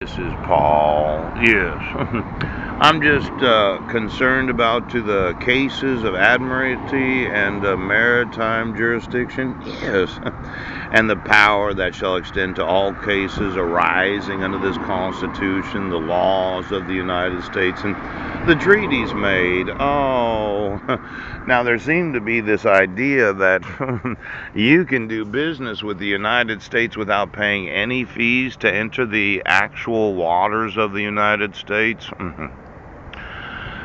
This is Paul. Yes. I'm just concerned about to the cases of admiralty and maritime jurisdiction. Yes. And the power that shall extend to all cases arising under this Constitution, the laws of the United States, and the treaties made. Oh. Now, there seemed to be this idea that you can do business with the United States without paying any fees to enter the actual waters of the United States.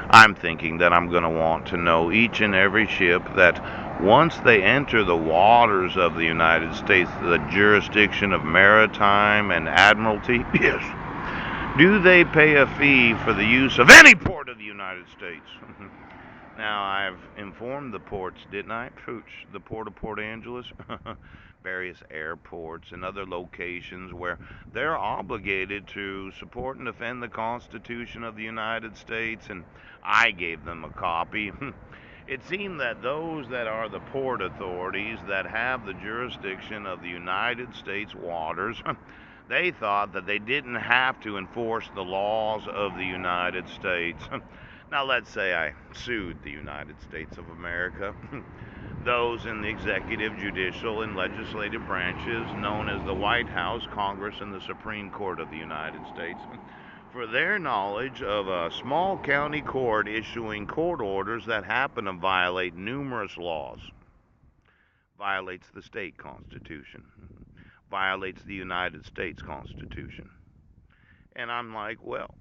I'm thinking that I'm going to want to know each and every ship that once they enter the waters of the United States, the jurisdiction of maritime and admiralty, yes, do they pay a fee for the use of any port of the United States? Now, I've informed the ports, didn't I? Pooch, the Port of Port Angeles, various airports, and other locations where they're obligated to support and defend the Constitution of the United States, and I gave them a copy. It seemed that those that are the port authorities that have the jurisdiction of the United States waters, they thought that they didn't have to enforce the laws of the United States. Now, let's say I sued the United States of America, those in the executive, judicial, and legislative branches, known as the White House, Congress, and the Supreme Court of the United States, for their knowledge of a small county court issuing court orders that happen to violate numerous laws. Violates the state constitution, violates the United States Constitution. And I'm like, well,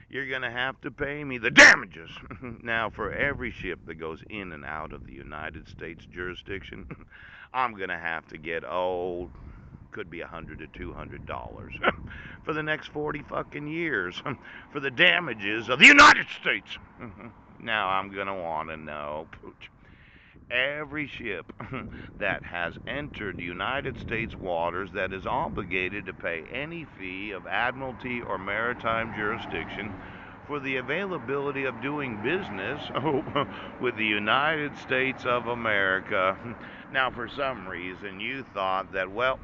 you're going to have to pay me the damages. Now, for every ship that goes in and out of the United States jurisdiction, I'm going to have to get, could be $100 to $200 for the next 40 fucking years for the damages of the United States. Now, I'm going to want to know, Pooch, every ship that has entered United States waters that is obligated to pay any fee of admiralty or maritime jurisdiction for the availability of doing business with the United States of America. Now, for some reason, you thought that, well,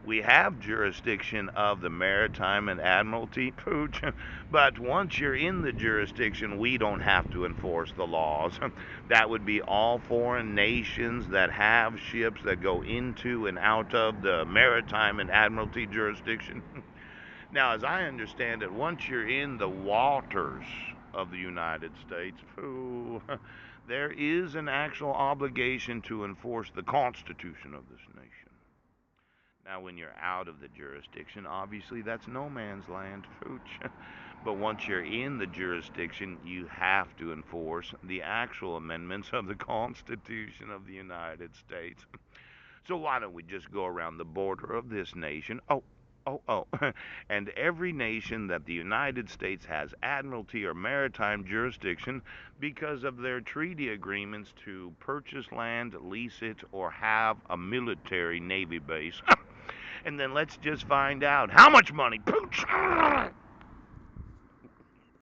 we have jurisdiction of the maritime and admiralty, Pooch, but once you're in the jurisdiction, we don't have to enforce the laws. That would be all foreign nations that have ships that go into and out of the maritime and admiralty jurisdiction. Now, as I understand it, once you're in the waters of the United States, there is an actual obligation to enforce the Constitution of this nation. Now, when you're out of the jurisdiction, obviously that's no man's land, Pooch. But once you're in the jurisdiction, you have to enforce the actual amendments of the Constitution of the United States. So why don't we just go around the border of this nation? Oh. And every nation that the United States has admiralty or maritime jurisdiction because of their treaty agreements to purchase land, lease it, or have a military navy base. And then let's just find out how much money, Pooch,